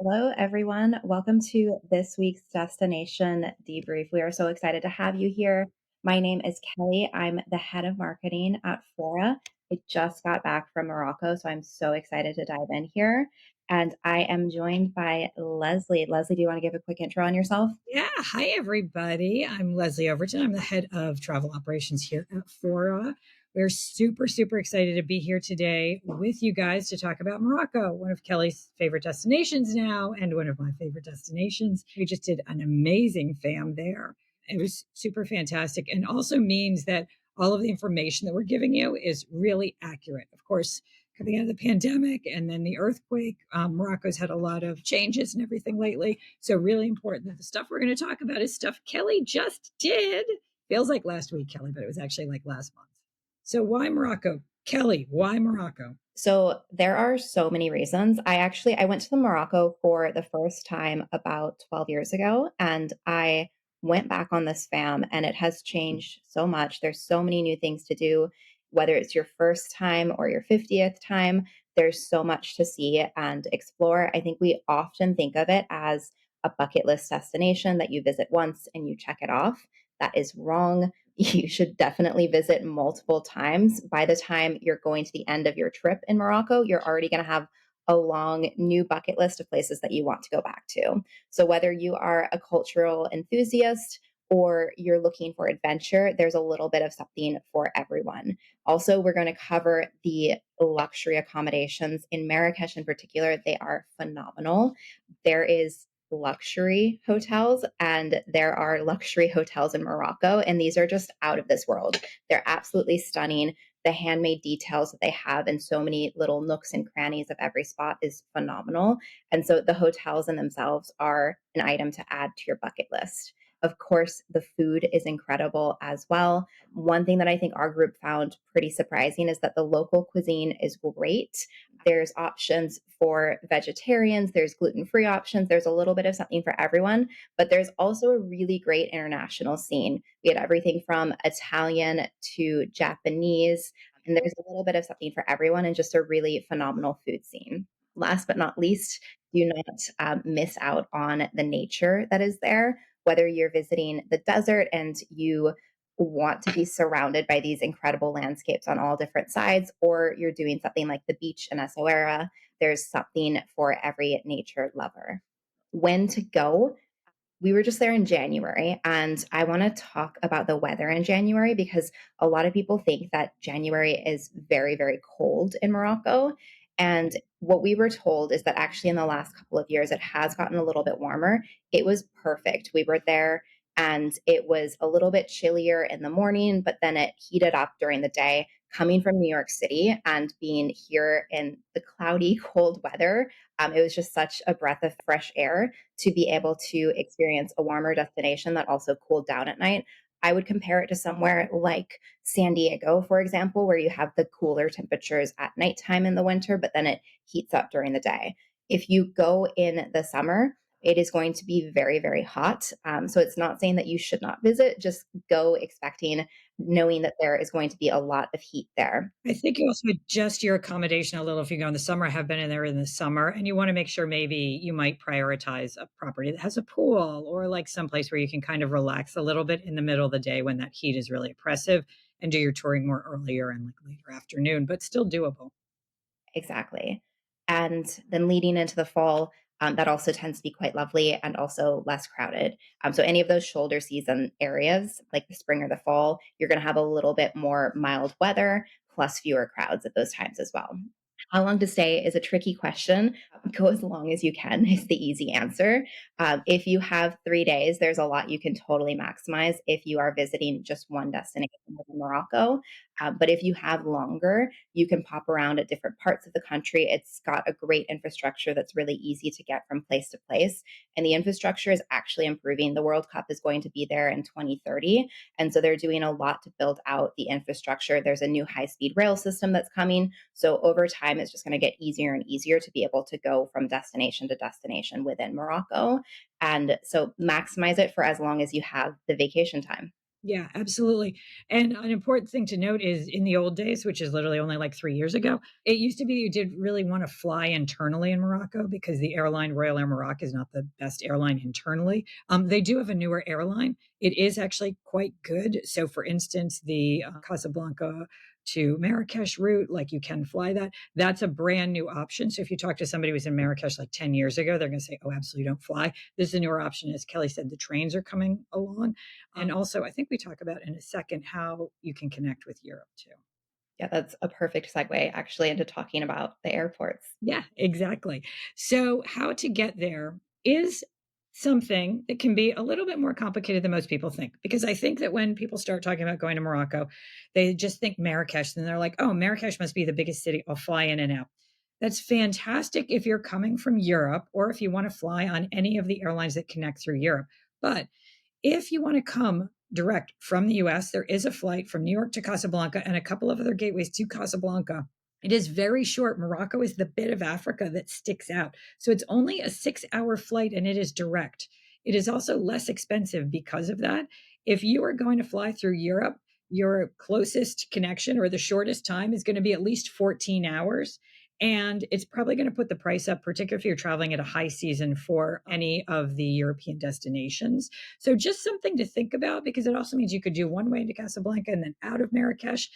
Hello, everyone. Welcome to this week's Destination Debrief. We are so excited to have you here. My name is Kelly. I'm the head of marketing at Fora. I just got back from Morocco, so I'm so excited to dive in here. And I am joined by Leslie. Leslie, do you want to give a quick intro on yourself? Yeah. Hi, everybody. I'm Leslie Overton. I'm the head of travel operations here at Fora. We're super, super excited to be here today with you guys to talk about Morocco, one of Kelly's favorite destinations now, and one of my favorite destinations. We just did an amazing fam there. It was super fantastic and also means that all of the information that we're giving you is really accurate. Of course, coming out of the pandemic and then the earthquake, Morocco's had a lot of changes and everything lately. So really important that the stuff we're going to talk about is stuff Kelly just did. Feels like last week, Kelly, but it was actually like last month. So why Morocco? Kelly, why Morocco? So there are so many reasons. I went to the Morocco for the first time about 12 years ago, and I went back on this fam, and it has changed so much. There's so many new things to do, whether it's your first time or your 50th time. There's so much to see and explore. I think we often think of it as a bucket list destination that you visit once and you check it off. That is wrong. You should definitely visit multiple times. By the time you're going to the end of your trip in Morocco, you're already going to have a long new bucket list of places that you want to go back to. So, whether you are a cultural enthusiast or you're looking for adventure, there's a little bit of something for everyone. Also, we're going to cover the luxury accommodations in Marrakesh in particular. They are phenomenal. There is luxury hotels and there are luxury hotels in Morocco, and these are just out of this world. They're absolutely stunning. The handmade details that they have in so many little nooks and crannies of every spot is phenomenal. And so the hotels in themselves are an item to add to your bucket list. Of course, the food is incredible as well. One thing that I think our group found pretty surprising is that the local cuisine is great. There's options for vegetarians, there's gluten free options, there's a little bit of something for everyone, but there's also a really great international scene. We had everything from Italian to Japanese, and there's a little bit of something for everyone and just a really phenomenal food scene. Last but not least, do not miss out on the nature that is there. Whether you're visiting the desert and you want to be surrounded by these incredible landscapes on all different sides, or you're doing something like the beach in Essaouira, there's something for every nature lover. When to go? We were just there in January, and I want to talk about the weather in January because a lot of people think that January is very, very cold in Morocco. And what we were told is that actually in the last couple of years, it has gotten a little bit warmer. It was perfect. We were there and it was a little bit chillier in the morning, but then it heated up during the day. Coming from New York City and being here in the cloudy, cold weather, it was just such a breath of fresh air to be able to experience a warmer destination that also cooled down at night. I would compare it to somewhere like San Diego, for example, where you have the cooler temperatures at nighttime in the winter, but then it heats up during the day. If you go in the summer, it is going to be very, very hot. So it's not saying that you should not visit, just go expecting, knowing that there is going to be a lot of heat there. I think you also adjust your accommodation a little if you go in the summer. I have been in there in the summer, and you want to make sure maybe you might prioritize a property that has a pool or like someplace where you can kind of relax a little bit in the middle of the day when that heat is really oppressive and do your touring more earlier and like later afternoon, but still doable. Exactly. And then leading into the fall, that also tends to be quite lovely and also less crowded. So, any of those shoulder season areas, like the spring or the fall, you're going to have a little bit more mild weather plus fewer crowds at those times as well. How long to stay is a tricky question. Go as long as you can is the easy answer. If you have 3 days, there's a lot you can totally maximize if you are visiting just one destination within Morocco. But if you have longer, you can pop around at different parts of the country. It's got a great infrastructure that's really easy to get from place to place. And the infrastructure is actually improving. The World Cup is going to be there in 2030. And so they're doing a lot to build out the infrastructure. There's a new high speed rail system that's coming. So over time, it's just going to get easier and easier to be able to go from destination to destination within Morocco. And so maximize it for as long as you have the vacation time. Yeah, absolutely. And an important thing to note is in the old days, which is literally only like 3 years ago, it used to be you did really want to fly internally in Morocco because the airline Royal Air Morocco is not the best airline internally. They do have a newer airline. It is actually quite good. So, for instance, the Casablanca to Marrakesh route, like you can fly that. That's a brand new option. So if you talk to somebody who was in Marrakesh like 10 years ago, they're going to say, oh, absolutely don't fly. This is a newer option. As Kelly said, the trains are coming along. And also, I think we talk about in a second how you can connect with Europe too. Yeah, that's a perfect segue actually into talking about the airports. Yeah, exactly. So, how to get there is something that can be a little bit more complicated than most people think. Because I think that when people start talking about going to Morocco, they just think Marrakesh and they're like, oh, Marrakesh must be the biggest city. I'll fly in and out. That's fantastic if you're coming from Europe or if you want to fly on any of the airlines that connect through Europe. But if you want to come direct from the US, there is a flight from New York to Casablanca and a couple of other gateways to Casablanca. It is very short. Morocco is the bit of Africa that sticks out. So it's only a 6 hour flight and it is direct. It is also less expensive because of that. If you are going to fly through Europe, your closest connection or the shortest time is going to be at least 14 hours. And it's probably going to put the price up, particularly if you're traveling at a high season for any of the European destinations. So just something to think about because it also means you could do one way into Casablanca and then out of Marrakesh.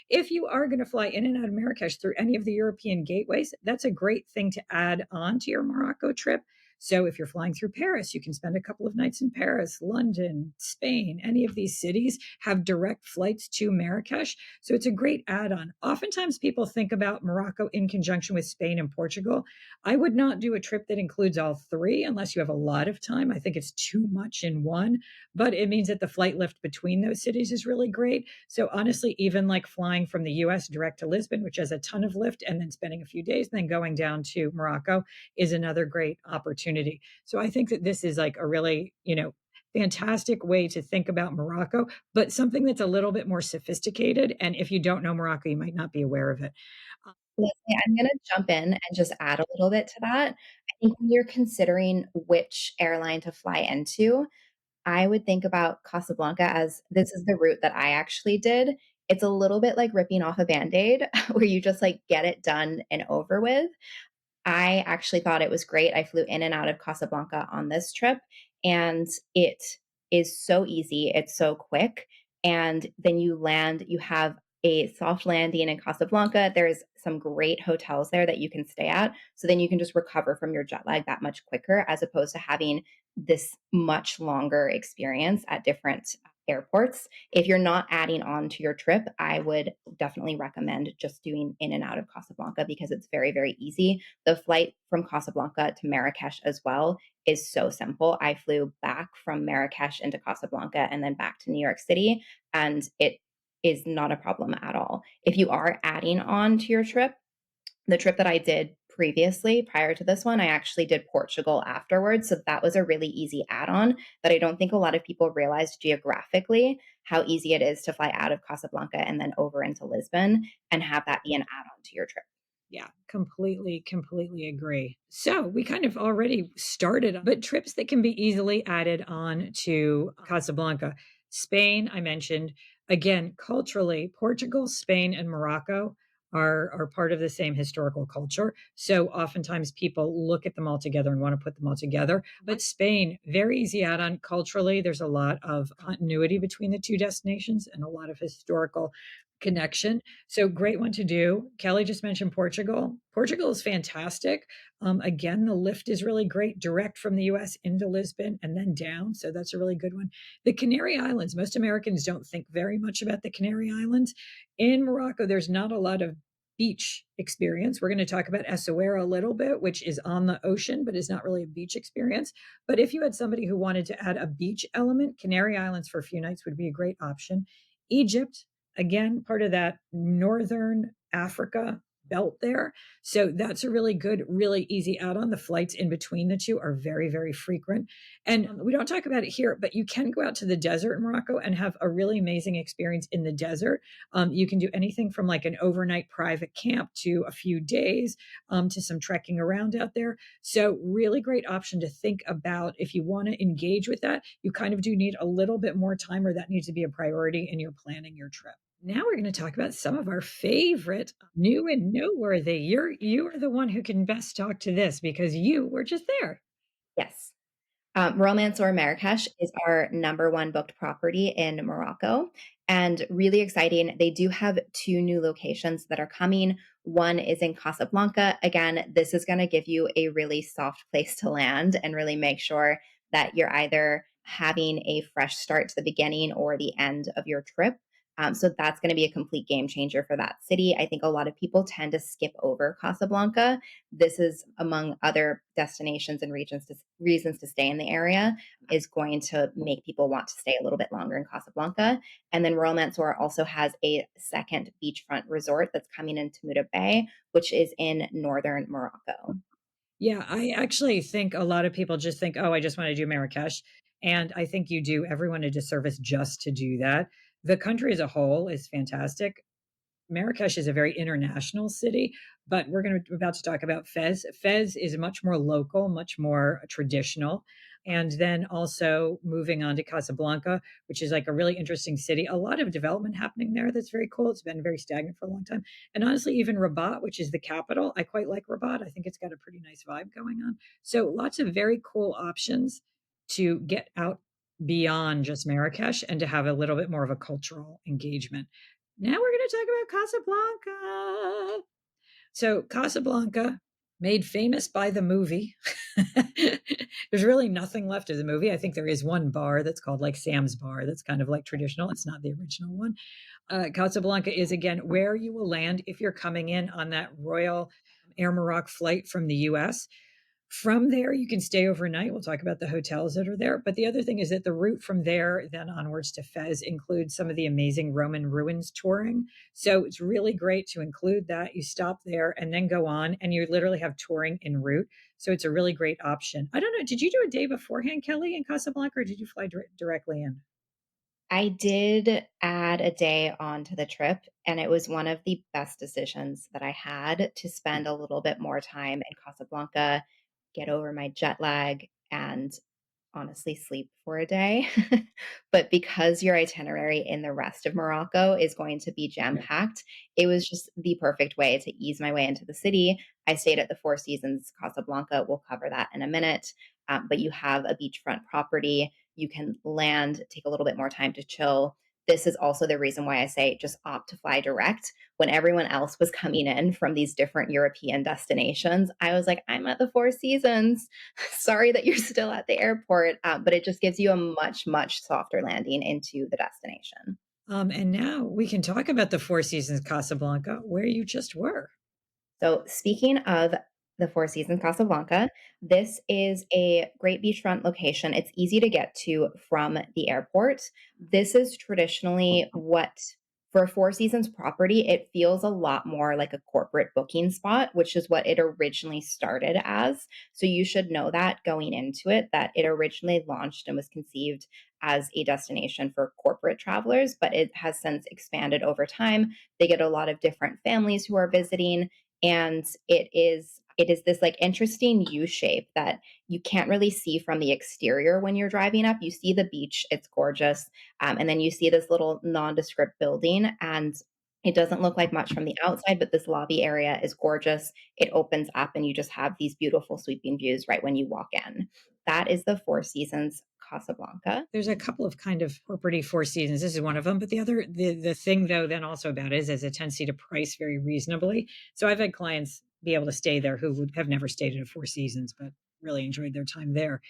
If you are going to fly in and out of Marrakesh through any of the European gateways, that's a great thing to add on to your Morocco trip. So if you're flying through Paris, you can spend a couple of nights in Paris, London, Spain, any of these cities have direct flights to Marrakesh. So it's a great add on. Oftentimes people think about Morocco in conjunction with Spain and Portugal. I would not do a trip that includes all three unless you have a lot of time. I think it's too much in one, but it means that the flight lift between those cities is really great. So honestly, even like flying from the US direct to Lisbon, which has a ton of lift, and then spending a few days and then going down to Morocco is another great opportunity. So I think that this is like a really, fantastic way to think about Morocco, but something that's a little bit more sophisticated. And if you don't know Morocco, you might not be aware of it. Leslie, I'm gonna jump in and just add a little bit to that. I think when you're considering which airline to fly into, I would think about Casablanca as this is the route that I actually did. It's a little bit like ripping off a Band-Aid where you just like get it done and over with. I actually thought it was great. I flew in and out of Casablanca on this trip, and it is so easy. It's so quick. And then you land, you have a soft landing in Casablanca. There's some great hotels there that you can stay at. So then you can just recover from your jet lag that much quicker, as opposed to having this much longer experience at different airports. If you're not adding on to your trip, I would definitely recommend just doing in and out of Casablanca because it's very, very easy. The flight from Casablanca to Marrakesh as well is so simple. I flew back from Marrakesh into Casablanca and then back to New York City, and it is not a problem at all. If you are adding on to your trip, the trip that I did previously, prior to this one, I actually did Portugal afterwards. So that was a really easy add on that I don't think a lot of people realize geographically how easy it is to fly out of Casablanca and then over into Lisbon and have that be an add on to your trip. Yeah, completely, completely agree. So we kind of already started, but trips that can be easily added on to Casablanca. Spain, I mentioned. Again, culturally, Portugal, Spain, and Morocco are part of the same historical culture. So oftentimes people look at them all together and want to put them all together. But Spain, very easy add on culturally. There's a lot of continuity between the two destinations and a lot of historical connection. So great one to do. Kelly just mentioned Portugal. Portugal is fantastic. Again, the lift is really great, direct from the US into Lisbon and then down. So that's a really good one. The Canary Islands, most Americans don't think very much about the Canary Islands. In Morocco, there's not a lot of beach experience. We're going to talk about Essaouira a little bit, which is on the ocean, but is not really a beach experience. But if you had somebody who wanted to add a beach element, Canary Islands for a few nights would be a great option. Egypt, again, part of that northern Africa belt there. So that's a really good, really easy add on. The flights in between the two are very, very frequent. And we don't talk about it here, but you can go out to the desert in Morocco and have a really amazing experience in the desert. You can do anything from like an overnight private camp to a few days to some trekking around out there. So, really great option to think about if you want to engage with that. You kind of do need a little bit more time, or that needs to be a priority in your planning your trip. Now we're going to talk about some of our favorite new and noteworthy. You are the one who can best talk to this because you were just there. Yes. Romance or Marrakesh is our number one booked property in Morocco, and really exciting. They do have two new locations that are coming. One is in Casablanca. Again, this is going to give you a really soft place to land and really make sure that you're either having a fresh start to the beginning or the end of your trip. So that's going to be a complete game changer for that city. I think a lot of people tend to skip over Casablanca. This is among other destinations and reasons to stay in the area is going to make people want to stay a little bit longer in Casablanca. And then Royal Mansour also has a second beachfront resort that's coming into Muda Bay, which is in northern Morocco. Yeah, I actually think a lot of people just think, oh, I just want to do Marrakesh. And I think you do everyone a disservice just to do that. The country as a whole is fantastic. Marrakesh is a very international city, but we're about to talk about Fez. Fez is much more local, much more traditional. And then also moving on to Casablanca, which is like a really interesting city. A lot of development happening there that's very cool. It's been very stagnant for a long time. And honestly, even Rabat, which is the capital, I quite like Rabat. I think it's got a pretty nice vibe going on. So lots of very cool options to get out beyond just Marrakesh and to have a little bit more of a cultural engagement. Now we're going to talk about Casablanca. So, Casablanca, made famous by the movie. There's really nothing left of the movie. I think there is one bar that's called like Sam's Bar that's kind of like traditional. It's not the original one. Casablanca is again where you will land if you're coming in on that Royal Air Morocco flight from the US. From there, you can stay overnight. We'll talk about the hotels that are there. But the other thing is that the route from there, then onwards to Fez, includes some of the amazing Roman ruins touring. So it's really great to include that. You stop there and then go on, and you literally have touring en route. So it's a really great option. I don't know. Did you do a day beforehand, Kelly, in Casablanca, or did you fly directly in? I did add a day onto the trip, and it was one of the best decisions that I had to spend a little bit more time in Casablanca, get over my jet lag, and honestly sleep for a day. But because your itinerary in the rest of Morocco is going to be jam packed, it was just the perfect way to ease my way into the city. I stayed at the Four Seasons Casablanca. We'll cover that in a minute. But you have a beachfront property. You can land, take a little bit more time to chill. This is also the reason why I say just opt to fly direct. When everyone else was coming in from these different European destinations, I was like, I'm at the Four Seasons. Sorry that you're still at the airport, but it just gives you a much, much softer landing into the destination. And now we can talk about the Four Seasons Casablanca, where you just were. So, speaking of the Four Seasons Casablanca, this is a great beachfront location. It's easy to get to from the airport. This is traditionally what, for a Four Seasons property, it feels a lot more like a corporate booking spot, which is what it originally started as. So, you should know that going into it, that it originally launched and was conceived as a destination for corporate travelers, but it has since expanded over time. They get a lot of different families who are visiting, and it is this like interesting U shape that you can't really see from the exterior when you're driving up. You see the beach, it's gorgeous, and then you see this little nondescript building, and it doesn't look like much from the outside, but this lobby area is gorgeous. It opens up, and you just have these beautiful sweeping views right when you walk in. That is the Four Seasons Casablanca. There's a couple of kind of corporate Four Seasons. This is one of them. But the thing though, then also about it is a tendency to price very reasonably. So I've had clients be able to stay there who would have never stayed at a Four Seasons, but really enjoyed their time there.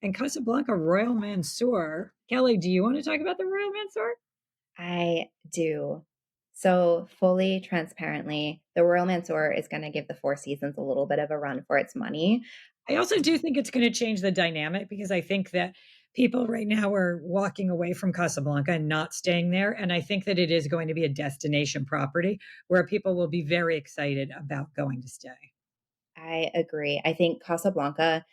And Casablanca Royal Mansour. Kelly, do you want to talk about the Royal Mansour? I do. So, fully transparently, the Royal Mansour is going to give the Four Seasons a little bit of a run for its money. I also do think it's going to change the dynamic because I think that People right now are walking away from Casablanca and not staying there. And I think that it is going to be a destination property where people will be very excited about going to stay. I agree. I think Casablanca,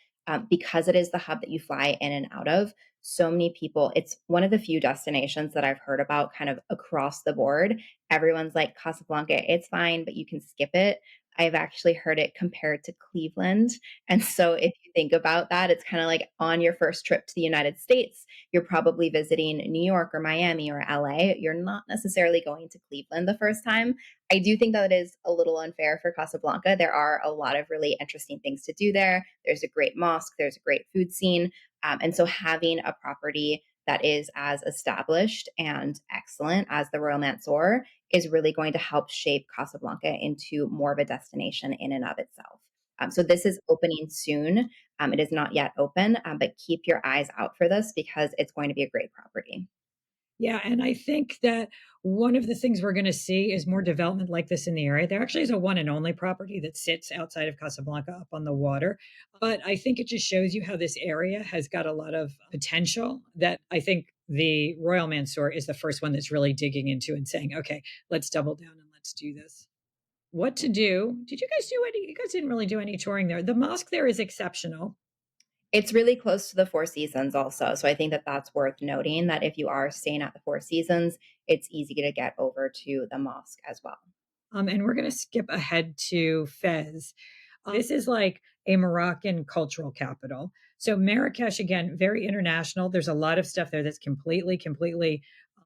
because it is the hub that you fly in and out of, so many people, it's one of the few destinations that I've heard about kind of across the board. Everyone's like, Casablanca, it's fine, but you can skip it. I've actually heard it compared to Cleveland. And so if you think about that, it's kind of like on your first trip to the United States, you're probably visiting New York or Miami or LA. You're not necessarily going to Cleveland the first time. I do think that it is a little unfair for Casablanca. There are a lot of really interesting things to do there. There's a great mosque, there's a great food scene. And so having a property that is as established and excellent as the Royal Mansour is really going to help shape Casablanca into more of a destination in and of itself. So this is opening soon. It is not yet open, but keep your eyes out for this because it's going to be a great property. Yeah, and I think that one of the things we're going to see is more development like this in the area. There actually is a one and only property that sits outside of Casablanca up on the water. But I think it just shows you how this area has got a lot of potential that I think the Royal Mansour is the first one that's really digging into and saying, okay, let's double down and let's do this. What to do? Did you guys do any? You guys didn't really do any touring there. The mosque there is exceptional. It's really close to the Four Seasons also, so I think that that's worth noting that if you are staying at the Four Seasons, it's easy to get over to the mosque as well. And we're going to skip ahead to Fez. This is like a Moroccan cultural capital. So Marrakesh, again, very international. There's a lot of stuff there that's completely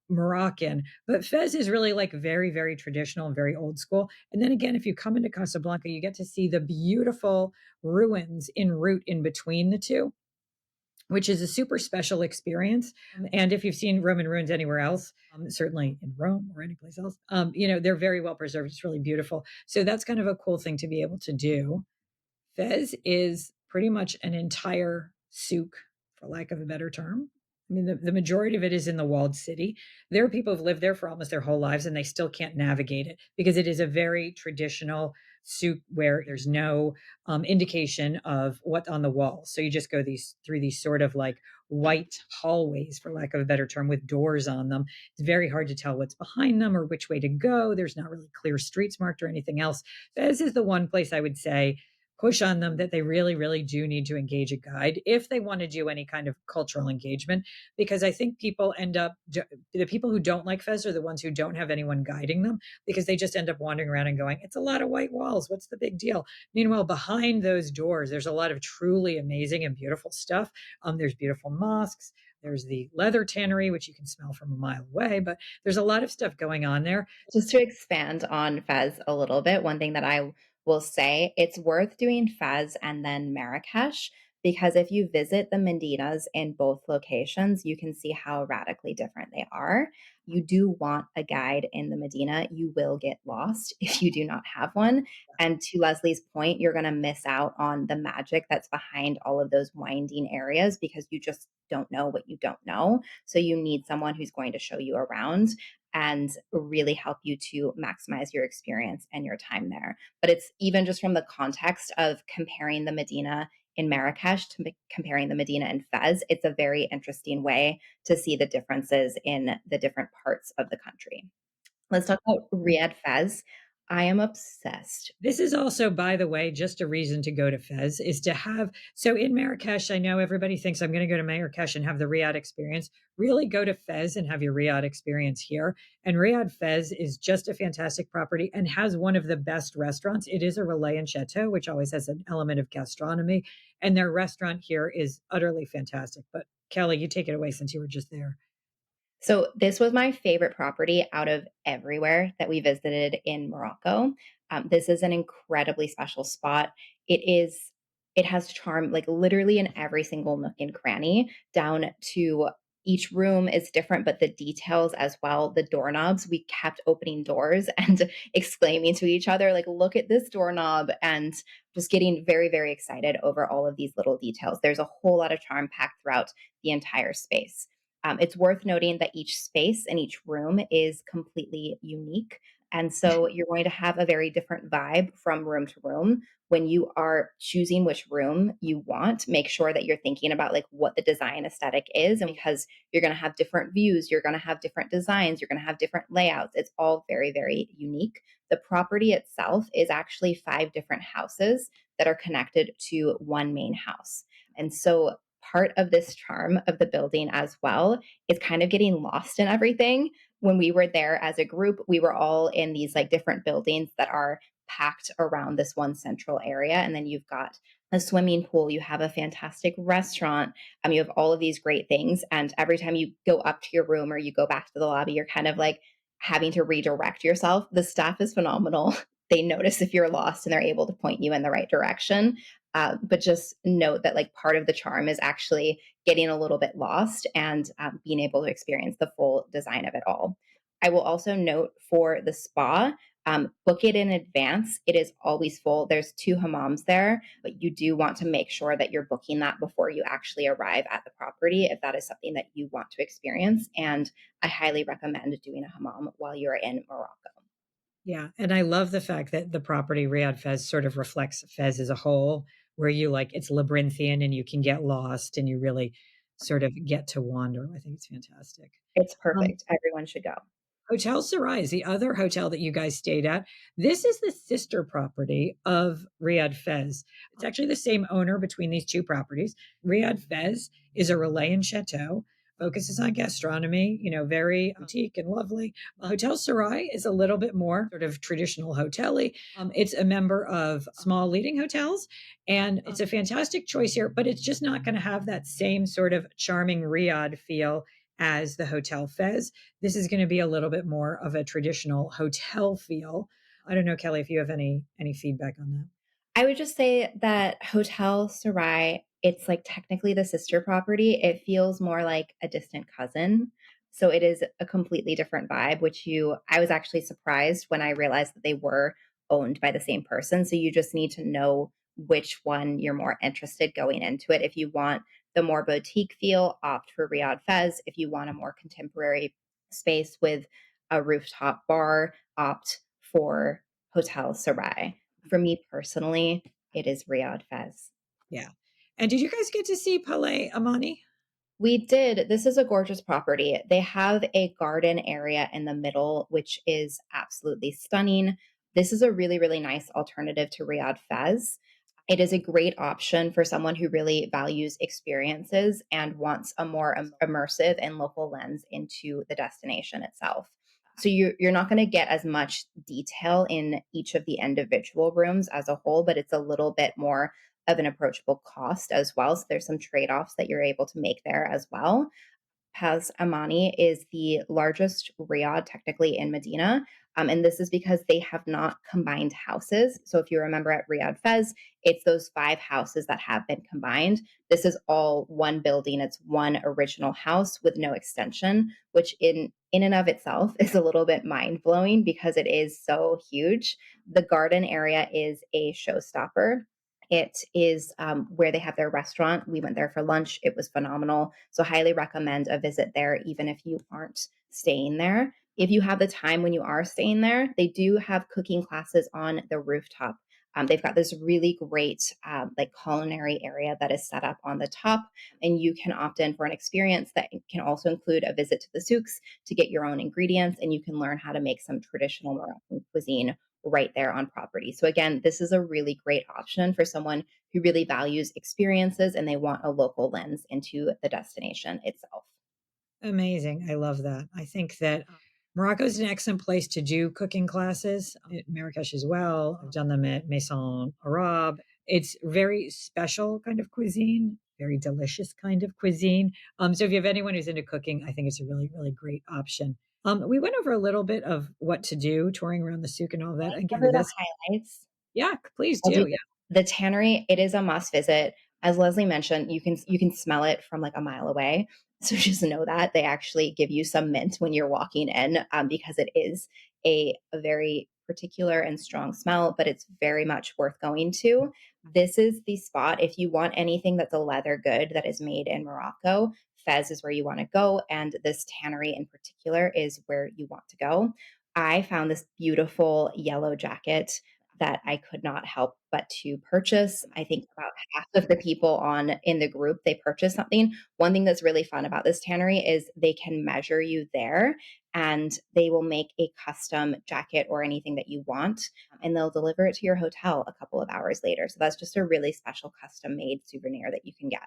Moroccan. But Fez is really like very, very traditional and very old school. And then again, if you come into Casablanca, you get to see the beautiful ruins en route in between the two, which is a super special experience. And if you've seen Roman ruins anywhere else, certainly in Rome or anyplace else, they're very well preserved. It's really beautiful. So that's kind of a cool thing to be able to do. Fez is pretty much an entire souk, for lack of a better term. I mean, the majority of it is in the walled city. There are people who've lived there for almost their whole lives and they still can't navigate it because it is a very traditional souk where there's no indication of what's on the walls. So you just go through these sort of like white hallways, for lack of a better term, with doors on them. It's very hard to tell what's behind them or which way to go. There's not really clear streets marked or anything else. Fez is the one place I would say push on them that they really, really do need to engage a guide if they want to do any kind of cultural engagement. Because I think people end up, the people who don't like Fez are the ones who don't have anyone guiding them because they just end up wandering around and going, it's a lot of white walls. What's the big deal? Meanwhile, behind those doors, there's a lot of truly amazing and beautiful stuff. There's beautiful mosques. There's the leather tannery, which you can smell from a mile away, but there's a lot of stuff going on there. Just to expand on Fez a little bit, one thing that I will say, it's worth doing Fez and then Marrakesh because if you visit the Medinas in both locations, you can see how radically different they are. You do want a guide in the Medina. You will get lost if you do not have one. And to Leslie's point, you're going to miss out on the magic that's behind all of those winding areas because you just don't know what you don't know. So you need someone who's going to show you around and really help you to maximize your experience and your time there. But it's even just from the context of comparing the Medina in Marrakesh to comparing the Medina in Fez, it's a very interesting way to see the differences in the different parts of the country. Let's talk about Riyadh Fez. I am obsessed. This is also, by the way, just a reason to go to Fez is to have. So in Marrakesh, I know everybody thinks I'm going to go to Marrakesh and have the Riyadh experience. Really go to Fez and have your Riyadh experience here. And Riyadh Fez is just a fantastic property and has one of the best restaurants. It is a relais and chateau, which always has an element of gastronomy. And their restaurant here is utterly fantastic. But Kelly, you take it away since you were just there. So this was my favorite property out of everywhere that we visited in Morocco. This is an incredibly special spot. It is, it has charm like literally in every single nook and cranny, down to each room is different, but the details as well, the doorknobs, we kept opening doors and exclaiming to each other, like, look at this doorknob, and just getting very, very excited over all of these little details. There's a whole lot of charm packed throughout the entire space. It's worth noting that each space and each room is completely unique. And so you're going to have a very different vibe from room to room. When you are choosing which room you want, make sure that you're thinking about like what the design aesthetic is. And because you're going to have different views, you're going to have different designs, you're going to have different layouts. It's all very, very unique. The property itself is actually 5 different houses that are connected to one main house. And so part of this charm of the building as well is kind of getting lost in everything. When we were there as a group, we were all in these like different buildings that are packed around this one central area. And then you've got a swimming pool, you have a fantastic restaurant, you have all of these great things. And every time you go up to your room or you go back to the lobby, you're kind of like having to redirect yourself. The staff is phenomenal. They notice if you're lost and they're able to point you in the right direction. But just note that like part of the charm is actually getting a little bit lost and being able to experience the full design of it all. I will also note for the spa, book it in advance. It is always full. There's 2 hammams there, but you do want to make sure that you're booking that before you actually arrive at the property if that is something that you want to experience. And I highly recommend doing a hammam while you're in Morocco. Yeah. And I love the fact that the property Riyadh Fez sort of reflects Fez as a whole, where you like it's labyrinthian and you can get lost and you really sort of get to wander. I think it's fantastic. It's Um, perfect. Everyone should go. Hotel Sarai is the other hotel that you guys stayed at. This is the sister property of Riyadh Fez. It's actually the same owner between these two properties. Riyadh Fez is a Relais and Chateau, focuses on gastronomy, very boutique and lovely. Hotel Sarai is a little bit more sort of traditional hotel-y. It's a member of Small Leading Hotels, and it's a fantastic choice here, but it's just not going to have that same sort of charming Riyadh feel as the Hotel Fez. This is going to be a little bit more of a traditional hotel feel. I don't know, Kelly, if you have any feedback on that. I would just say that Hotel Sarai, it's like technically the sister property. It feels more like a distant cousin. So it is a completely different vibe, I was actually surprised when I realized that they were owned by the same person. So you just need to know which one you're more interested going into it. If you want the more boutique feel, opt for Riyadh Fez. If you want a more contemporary space with a rooftop bar, opt for Hotel Sarai. For me personally, it is Riyadh Fez. Yeah. And did you guys get to see Palais Amani? We did. This is a gorgeous property. They have a garden area in the middle, which is absolutely stunning. This is a really, really nice alternative to Riyadh Fez. It is a great option for someone who really values experiences and wants a more immersive and local lens into the destination itself. So you're not going to get as much detail in each of the individual rooms as a whole, but it's a little bit more of an approachable cost as well. So there's some trade-offs that you're able to make there as well. Has Amani is the largest riad technically in Medina. And this is because they have not combined houses. So if you remember at Riyadh Fez, it's those 5 houses that have been combined. This is all one building. It's one original house with no extension, which in and of itself is a little bit mind blowing because it is so huge. The garden area is a showstopper. It is where they have their restaurant. We went there for lunch. It was phenomenal. So, highly recommend a visit there, even if you aren't staying there. If you have the time when you are staying there, they do have cooking classes on the rooftop. They've got this really great like culinary area that is set up on the top, and you can opt in for an experience that can also include a visit to the souks to get your own ingredients, and you can learn how to make some traditional Moroccan cuisine right there on property. So again, this is a really great option for someone who really values experiences and they want a local lens into the destination itself. Amazing. I love that. I think that Morocco is an excellent place to do cooking classes. At Marrakesh as well. I've done them at Maison Arabe. It's very special kind of cuisine, very delicious kind of cuisine. So if you have anyone who's into cooking, I think it's a really, really great option. We went over a little bit of what to do touring around the souk and all that. Again, Cover the this, highlights. yeah, please I'll do do. Yeah. the tannery. It is a must visit. As Leslie mentioned, you can smell it from like a mile away. So just know that they actually give you some mint when you're walking in because it is a very particular and strong smell, but it's very much worth going to. This is the spot if you want anything that's a leather good that is made in Morocco. Fez is where you want to go, and this tannery in particular is where you want to go. I found this beautiful yellow jacket that I could not help but to purchase. I think about half of the people on in the group, they purchased something. One thing that's really fun about this tannery is they can measure you there and they will make a custom jacket or anything that you want, and they'll deliver it to your hotel a couple of hours later. So that's just a really special custom made souvenir that you can get.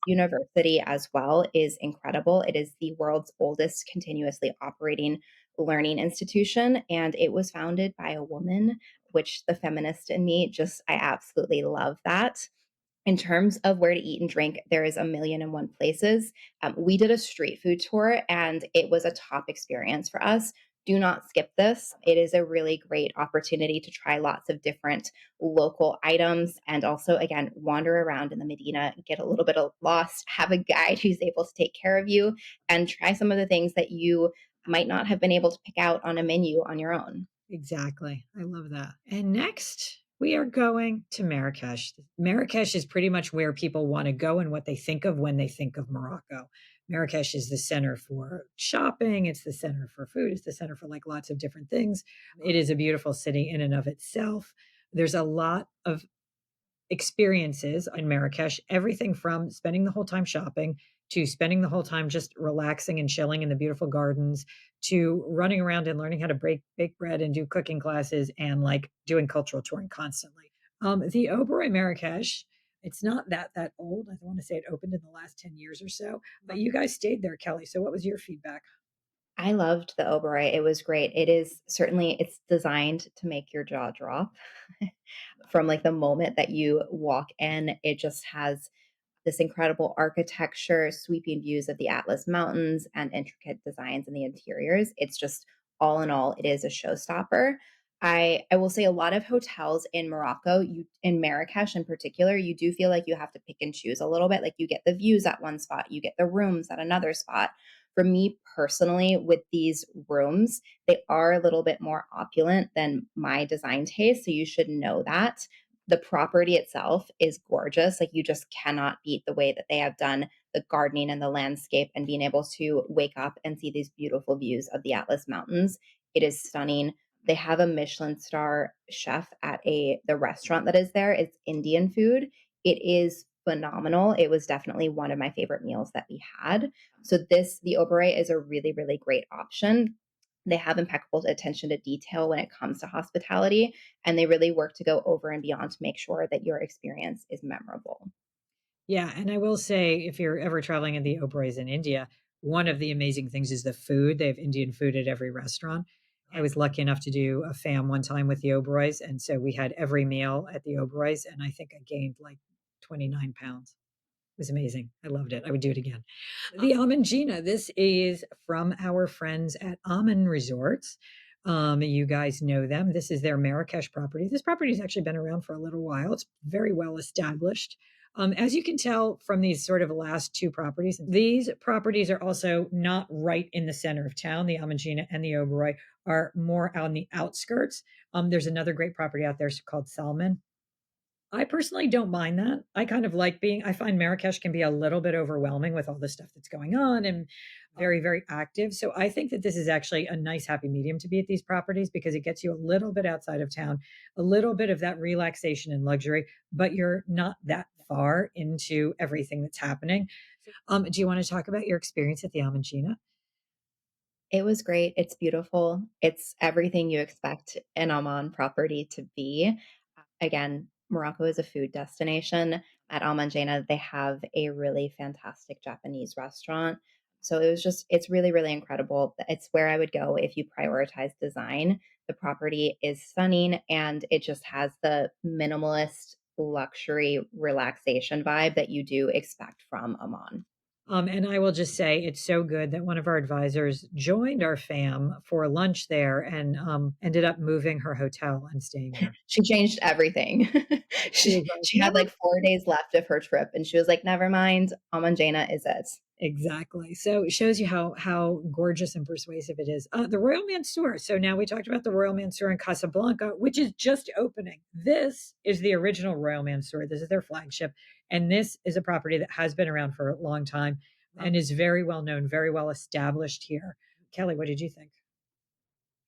University as well is incredible. It is the world's oldest continuously operating learning institution, and it was founded by a woman, which the feminist in me just, I absolutely love that. In terms of where to eat and drink, there is a million and one places. We did a street food tour and it was a top experience for us. Do not skip this. It is a really great opportunity to try lots of different local items and also, again, wander around in the Medina, get a little bit of lost, have a guide who's able to take care of you, and try some of the things that you might not have been able to pick out on a menu on your own. Exactly. I love that. And next, we are going to Marrakesh. Marrakesh is pretty much where people want to go and what they think of when they think of Morocco. Marrakesh is the center for shopping, it's the center for food, it's the center for like lots of different things. It is a beautiful city in and of itself. There's a lot of experiences in Marrakesh, everything from spending the whole time shopping to spending the whole time just relaxing and chilling in the beautiful gardens to running around and learning how to bake bread and do cooking classes and like doing cultural touring constantly. The Oberoi Marrakesh, it's not that old. I want to say it opened in the last 10 years or so, but you guys stayed there, Kelly. So what was your feedback? I loved the Oberoi. It was great. It is certainly it's designed to make your jaw drop. From like the moment that you walk in, it just has this incredible architecture, sweeping views of the Atlas Mountains, and intricate designs in the interiors. It's just all in all, it is a showstopper. I will say a lot of hotels in Morocco, you in Marrakesh in particular, you do feel like you have to pick and choose a little bit. Like you get the views at one spot, you get the rooms at another spot. For me personally, with these rooms, they are a little bit more opulent than my design taste. So you should know that the property itself is gorgeous. Like you just cannot beat the way that they have done the gardening and the landscape and being able to wake up and see these beautiful views of the Atlas Mountains. It is stunning. They have a Michelin star chef at a the restaurant that is there. It's Indian food. It is phenomenal. It was definitely one of my favorite meals that we had. So this the Oberoi is a really really great option. They have impeccable attention to detail when it comes to hospitality, and they really work to go over and beyond to make sure that your experience is memorable. Yeah, and I will say, if you're ever traveling in the Oberois in India, one of the amazing things is the food. They have Indian food at every restaurant. I was lucky enough to do a fam one time with the Oberois, and so we had every meal at the Oberois, and I think I gained like 29 pounds. It was amazing. I loved it. I would do it again. The Amangina, this is from our friends at Aman Resorts. You guys know them. This is their Marrakesh property. This property has actually been around for a little while. It's very well established. As you can tell from these sort of last two properties, these properties are also not right in the center of town. The Amangina and the Oberoi are more on the outskirts. There's another great property out there called Salman. I personally don't mind that. I kind of like being, I find Marrakesh can be a little bit overwhelming with all the stuff that's going on and very, very active. So I think that this is actually a nice happy medium to be at these properties because it gets you a little bit outside of town, a little bit of that relaxation and luxury, but you're not that far into everything that's happening. Do you want to talk about your experience at the Almangina? It was great. It's beautiful. It's everything you expect an Oman property to be. Again, Morocco is a food destination. At Al Manjena, they have a really fantastic Japanese restaurant. So it was just, it's really, really incredible. It's where I would go if you prioritize design. The property is stunning and it just has the minimalist luxury relaxation vibe that you do expect from Oman. And I will just say it's so good that one of our advisors joined our fam for lunch there and ended up moving her hotel and staying there. She changed everything. She she, was like, she had never like 4 days left of her trip and she was like, never mind, Al Manjena is it. exactly. So it shows you how gorgeous and persuasive it is. The Royal Mansour. So now we talked about the Royal Mansour in Casablanca, which is just opening. This is the original Royal Mansour. This is their flagship, and this is a property that has been around for a long time and is very well known, very well established here. Kelly, what did you think?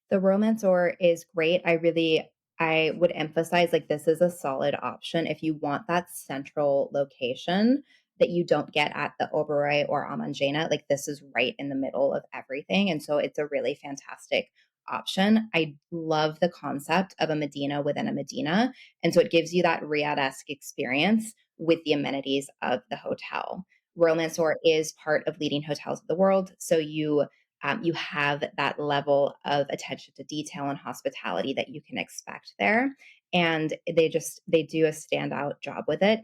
The Romancer is great. I would emphasize, like, this is a solid option if you want that central location that you don't get at the Oberoi or Amangena. Like, this is right in the middle of everything, and so it's a really fantastic option. I love the concept of a Medina within a Medina, and so it gives you that Riyadh-esque experience with the amenities of the hotel. Romancer is part of leading hotels of the world, so you have that level of attention to detail and hospitality that you can expect there. And they do a standout job with it.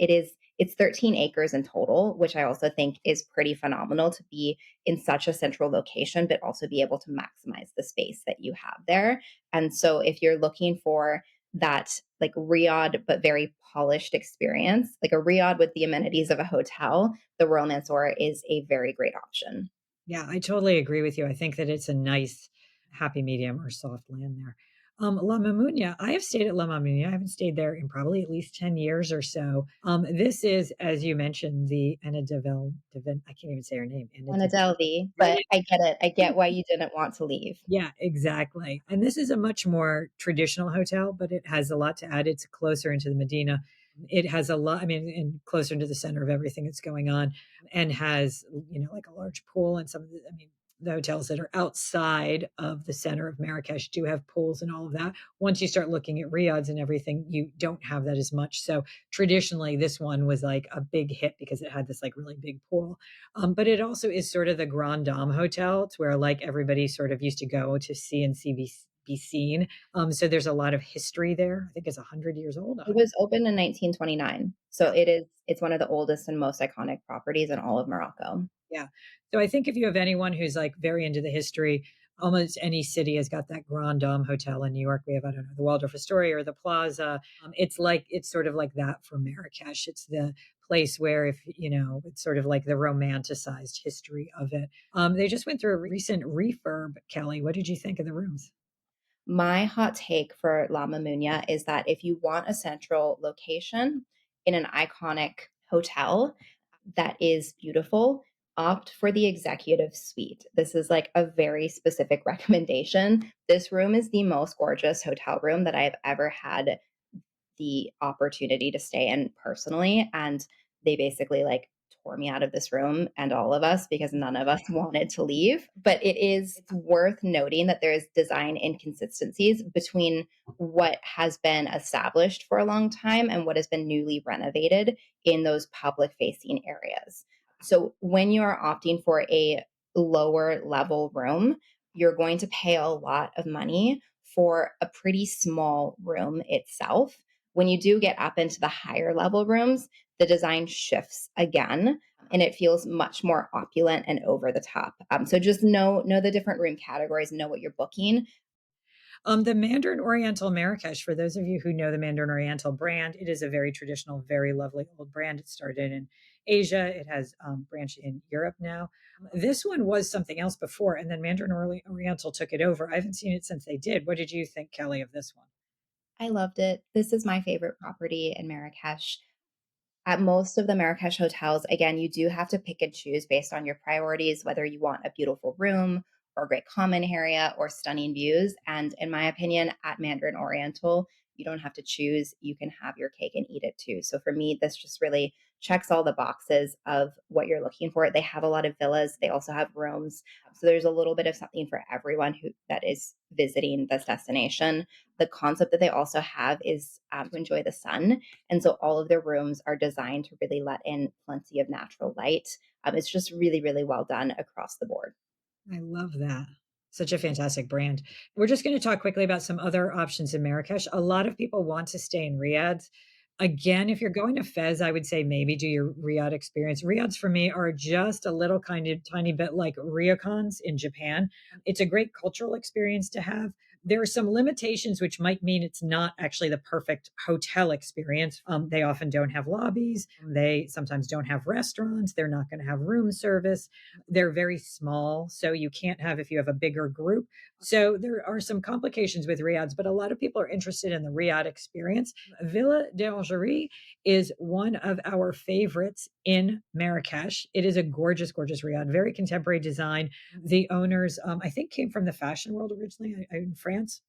It's 13 acres in total, which I also think is pretty phenomenal to be in such a central location, but also be able to maximize the space that you have there. And so if you're looking for that like Riyadh but very polished experience, like a Riyadh with the amenities of a hotel, the Romancer is a very great option. Yeah, I totally agree with you. I think that it's a nice happy medium or soft land there. La Mamunia, I have stayed at La Mamunia. I haven't stayed there in probably at least 10 years or so. This is, as you mentioned, the Anna Devin, I can't even say her name. Anna On a Devin. Delvey, Right. but I get it. I get why you didn't want to leave. Yeah, exactly. And this is a much more traditional hotel, but it has a lot to add. It's closer into the Medina. It has a lot, I mean, and closer into the center of everything that's going on, and has, like a large pool. And some of the, I mean, the hotels that are outside of the center of Marrakesh do have pools and all of that. Once you start looking at Riyadhs and everything, you don't have that as much. So traditionally, this one was like a big hit because it had this like really big pool. But it also is sort of the Grand Dame Hotel. It's where like everybody sort of used to go to see and see be seen. So there's a lot of history there. I think it's 100 years old. It was opened in 1929, so Yeah. it's one of the oldest and most iconic properties in all of Morocco. Yeah. So I think if you have anyone who's like very into the history, almost any city has got that Grand Dame Hotel in New York. We have, I don't know, the Waldorf Astoria or the Plaza. It's sort of like that for Marrakesh. It's the place where, if it's sort of like the romanticized history of it. They just went through a recent refurb. Kelly, what did you think of the rooms? My hot take for La Mamunia is that if you want a central location in an iconic hotel that is beautiful, opt for the executive suite. This is like a very specific recommendation. This room is the most gorgeous hotel room that I have ever had the opportunity to stay in personally. And they basically like tore me out of this room and all of us because none of us wanted to leave. But it's worth noting that there is design inconsistencies between what has been established for a long time and what has been newly renovated in those public facing areas. So when you are opting for a lower level room, you're going to pay a lot of money for a pretty small room itself. When you do get up into the higher level rooms, the design shifts again and it feels much more opulent and over the top. So just know the different room categories, know what you're booking. The Mandarin Oriental Marrakesh, for those of you who know the Mandarin Oriental brand, it is a very traditional, very lovely old brand. It started in Asia. It has branched in Europe now. This one was something else before, and then Mandarin Oriental took it over. I haven't seen it since they did. What did you think, Kelly, of this one? I loved it. This is my favorite property in Marrakesh. At most of the Marrakesh hotels, again, you do have to pick and choose based on your priorities, whether you want a beautiful room or a great common area or stunning views. And in my opinion, at Mandarin Oriental, you don't have to choose. You can have your cake and eat it too. So for me, this just really checks all the boxes of what you're looking for. They have a lot of villas. They also have rooms. So there's a little bit of something for everyone who that is visiting this destination. The concept that they also have is to enjoy the sun, and so all of their rooms are designed to really let in plenty of natural light. It's just really, really well done across the board. I love that. Such a fantastic brand. We're just going to talk quickly about some other options in Marrakesh. A lot of people want to stay in Riyadh. Again, if you're going to Fez, I would say maybe do your Riyadh experience. Riyadhs for me are just a little kind of tiny bit like ryokans in Japan. It's a great cultural experience to have. There are some limitations, which might mean it's not actually the perfect hotel experience. They often don't have lobbies. They sometimes don't have restaurants. They're not going to have room service. They're very small. So you can't have, if you have a bigger group. So there are some complications with Riyadhs, but a lot of people are interested in the Riyadh experience. Villa d'Orangerie is one of our favorites in Marrakesh. It is a gorgeous, gorgeous Riyadh, very contemporary design. The owners, I think, came from the fashion world originally in France. France.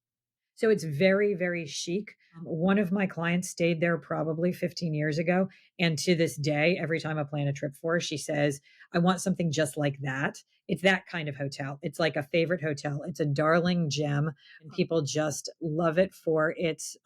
So it's very, very chic. One of my clients stayed there probably 15 years ago. And to this day, every time I plan a trip for her, she says, I want something just like that. It's that kind of hotel. It's like a favorite hotel. It's a darling gem. And people just love it for its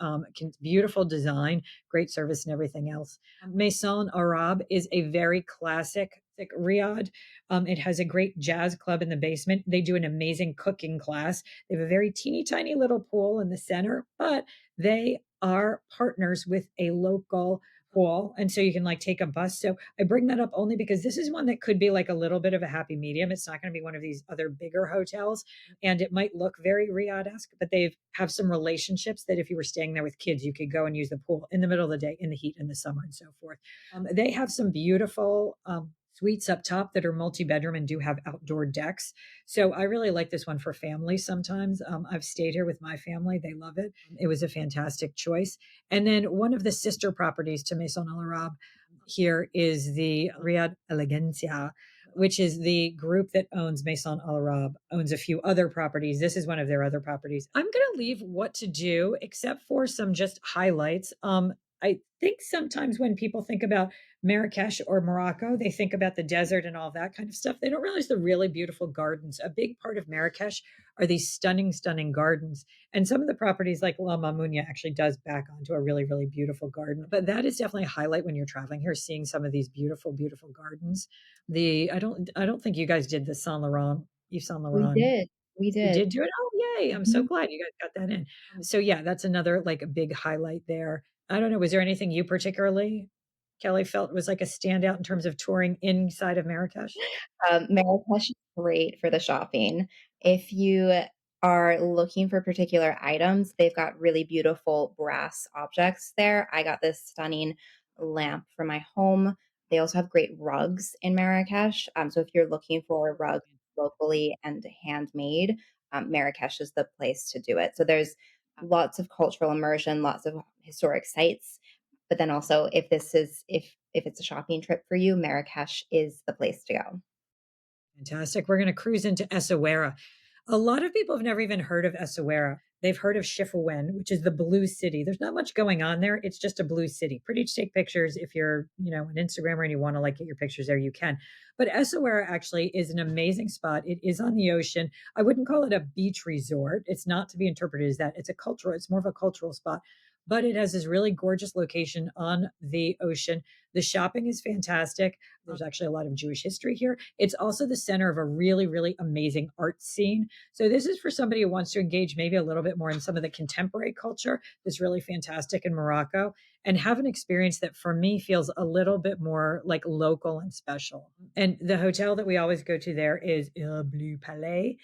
beautiful design, great service, and everything else. Maison Arab is a very classic riad. It has a great jazz club in the basement. They do an amazing cooking class. They have a very teeny tiny little pool in the center, but they are partners with a local pool. And so you can like take a bus. So I bring that up only because this is one that could be like a little bit of a happy medium. It's not going to be one of these other bigger hotels. And it might look very Riyadh-esque, but they have some relationships that if you were staying there with kids, you could go and use the pool in the middle of the day, in the heat, in the summer, and so forth. They have some beautiful suites up top that are multi-bedroom and do have outdoor decks. So I really like this one for families sometimes. I've stayed here with my family. They love it. It was a fantastic choice. And then one of the sister properties to Maison Al Arab here is the Riyadh Elegancia, which is the group that owns Maison Al Arab, owns a few other properties. This is one of their other properties. I'm going to leave what to do, except for some just highlights. I think sometimes when people think about Marrakesh or Morocco, they think about the desert and all that kind of stuff. They don't realize the really beautiful gardens. A big part of Marrakesh are these stunning, stunning gardens. And some of the properties like La Mamounia actually does back onto a really, really beautiful garden. But that is definitely a highlight when you're traveling here, seeing some of these beautiful, beautiful gardens. I don't think you guys did the Saint Laurent, Yves Saint We Laurent. did. We You did. did do it? Oh, yay. I'm so Mhm. glad you guys got that in. So yeah, that's another like a big highlight there. I don't know. Was there anything you particularly, Kelly, felt was like a standout in terms of touring inside of Marrakesh? Marrakesh is great for the shopping. If you are looking for particular items, they've got really beautiful brass objects there. I got this stunning lamp for my home. They also have great rugs in Marrakesh. So if you're looking for rugs locally and handmade, Marrakesh is the place to do it. So there's lots of cultural immersion, lots of historic sites. But then also, if it's a shopping trip for you, Marrakesh is the place to go. Fantastic. We're going to cruise into Essaouira. A lot of people have never even heard of Essaouira. They've heard of Chefchaouen, which is the blue city. There's not much going on there. It's just a blue city. Pretty to take pictures. If you're, an Instagrammer and you want to like get your pictures there, you can. But Essaouira actually is an amazing spot. It is on the ocean. I wouldn't call it a beach resort. It's not to be interpreted as that. It's more of a cultural spot. But it has this really gorgeous location on the ocean. The shopping is fantastic. There's actually a lot of Jewish history here. It's also the center of a really, really amazing art scene. So this is for somebody who wants to engage maybe a little bit more in some of the contemporary culture that's really fantastic in Morocco and have an experience that for me feels a little bit more like local and special. And the hotel that we always go to there is Il Bleu Palais.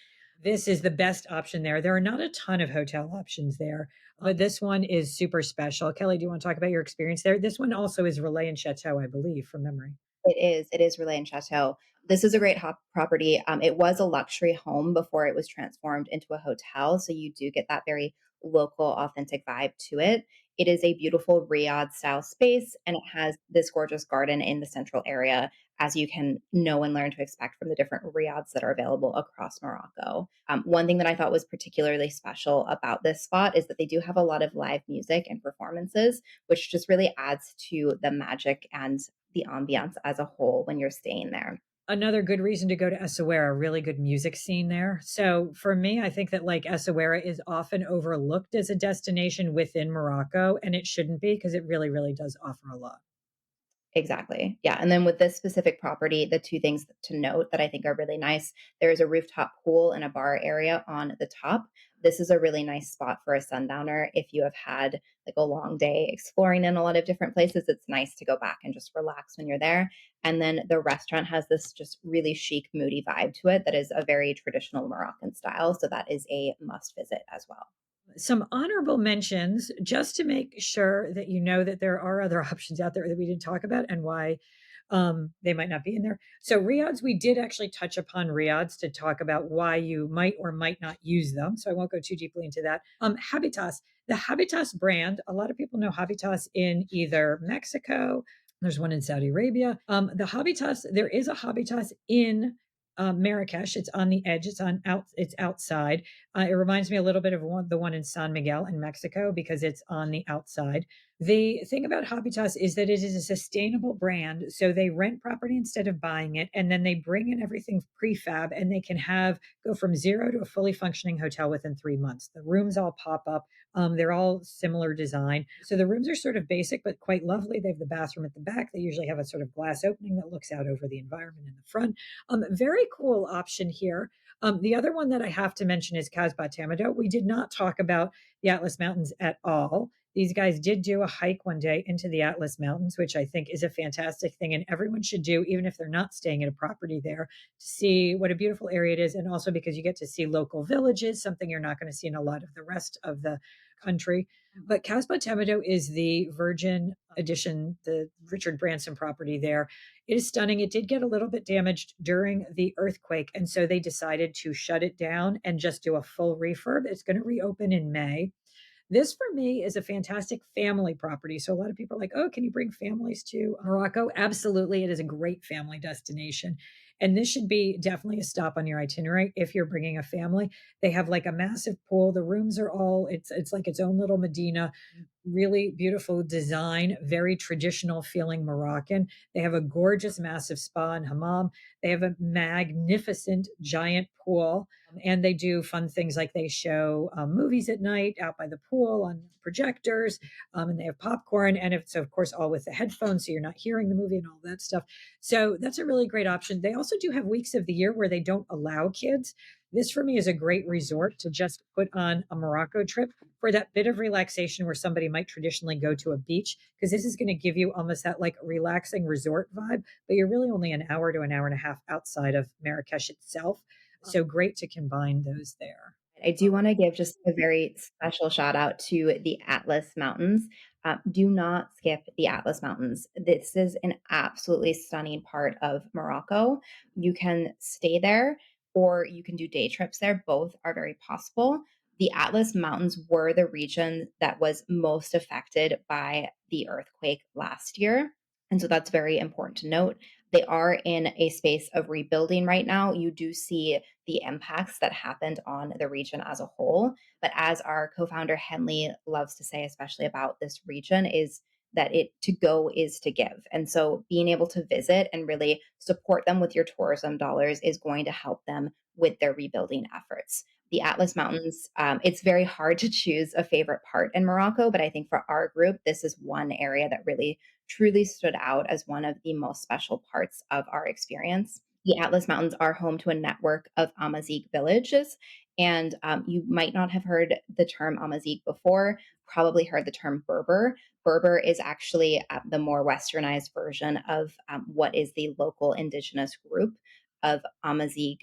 This is the best option there. There are not a ton of hotel options there, but this one is super special. Kelly, do you want to talk about your experience there? This one also is Relais and Chateau, I believe, from memory. It is Relais and Chateau. This is a great property. It was a luxury home before it was transformed into a hotel, so you do get that very local, authentic vibe to it. It is a beautiful Riyadh style space, and it has this gorgeous garden in the central area, as you can know and learn to expect from the different Riyadhs that are available across Morocco. One thing that I thought was particularly special about this spot is that they do have a lot of live music and performances, which just really adds to the magic and the ambiance as a whole when you're staying there. Another good reason to go to Essaouira, really good music scene there. So for me, I think that like Essaouira is often overlooked as a destination within Morocco, and it shouldn't be because it really, really does offer a lot. Exactly. Yeah. And then with this specific property, the two things to note that I think are really nice, there is a rooftop pool and a bar area on the top. This is a really nice spot for a sundowner. If you have had like a long day exploring in a lot of different places, it's nice to go back and just relax when you're there. And then the restaurant has this just really chic, moody vibe to it that is a very traditional Moroccan style. So that is a must visit as well. Some honorable mentions just to make sure that you know that there are other options out there that we didn't talk about and why they might not be in there. So Riyadhs, we did actually touch upon Riyadhs to talk about why you might or might not use them. So I won't go too deeply into that. Habitas, the Habitas brand, a lot of people know Habitas in either Mexico. There's one in Saudi Arabia. There is a Habitas in Marrakesh. It's on the edge. It's outside. It reminds me a little bit of the one in San Miguel in Mexico because it's on the outside. The thing about Habitas is that it is a sustainable brand. So they rent property instead of buying it, and then they bring in everything prefab, and they can go from zero to a fully functioning hotel within 3 months. The rooms all pop up. They're all similar design. So the rooms are sort of basic, but quite lovely. They have the bathroom at the back. They usually have a sort of glass opening that looks out over the environment in the front. Very cool option here. The other one that I have to mention is Casbah Tamado. We did not talk about the Atlas Mountains at all. These guys did do a hike one day into the Atlas Mountains, which I think is a fantastic thing. And everyone should do, even if they're not staying at a property there, to see what a beautiful area it is. And also because you get to see local villages, something you're not going to see in a lot of the rest of the country. But Casbah Tamado is the Virgin Edition, the Richard Branson property there. It is stunning. It did get a little bit damaged during the earthquake. And so they decided to shut it down and just do a full refurb. It's going to reopen in May. This for me is a fantastic family property. So a lot of people are like, oh, can you bring families to Morocco? Absolutely. It is a great family destination. And this should be definitely a stop on your itinerary if you're bringing a family. They have like a massive pool. The rooms are it's like its own little Medina, really beautiful design, very traditional feeling Moroccan. They have a gorgeous, massive spa and hammam. They have a magnificent giant pool. And they do fun things like they show movies at night out by the pool on projectors. And they have popcorn. And it's, of course, all with the headphones. So you're not hearing the movie and all that stuff. So that's a really great option. They also do have weeks of the year where they don't allow kids. This for me is a great resort to just put on a Morocco trip for that bit of relaxation where somebody might traditionally go to a beach, because this is going to give you almost that like relaxing resort vibe, but you're really only an hour to an hour and a half outside of Marrakesh itself. So great to combine those there. I do want to give just a very special shout out to the Atlas Mountains. Do not skip the Atlas Mountains. This is an absolutely stunning part of Morocco. You can stay there or you can do day trips there. Both are very possible. The Atlas Mountains were the region that was most affected by the earthquake last year. And so that's very important to note. They are in a space of rebuilding right now. You do see the impacts that happened on the region as a whole. But as our co-founder Henley loves to say, especially about this region, is that it to go is to give. And so being able to visit and really support them with your tourism dollars is going to help them with their rebuilding efforts. The Atlas Mountains, it's very hard to choose a favorite part in Morocco, but I think for our group, this is one area that really truly stood out as one of the most special parts of our experience. The Atlas Mountains are home to a network of Amazigh villages. And you might not have heard the term Amazigh before, probably heard the term Berber. Berber is actually the more westernized version of what is the local indigenous group of Amazigh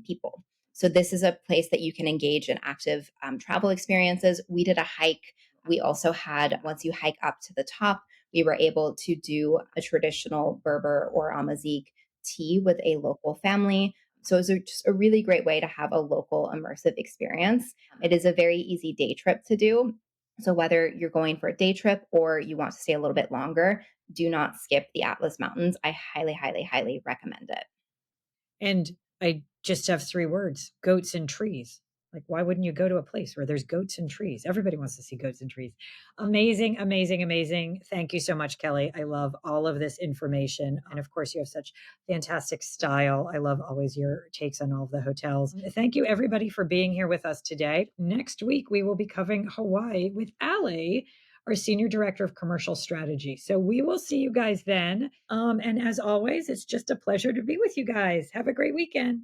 people. So this is a place that you can engage in active travel experiences. We did a hike. We also had, once you hike up to the top, we were able to do a traditional Berber or Amazigh tea with a local family. So it was just a really great way to have a local immersive experience. It is a very easy day trip to do. So whether you're going for a day trip or you want to stay a little bit longer, do not skip the Atlas Mountains. I highly, highly, highly recommend it. And I just have 3 words: goats and trees. Like, why wouldn't you go to a place where there's goats and trees? Everybody wants to see goats and trees. Amazing, amazing, amazing. Thank you so much, Kelly. I love all of this information. And of course, you have such fantastic style. I love always your takes on all of the hotels. Thank you, everybody, for being here with us today. Next week, we will be covering Hawaii with Allie, our Senior Director of Commercial Strategy. So we will see you guys then. And as always, it's just a pleasure to be with you guys. Have a great weekend.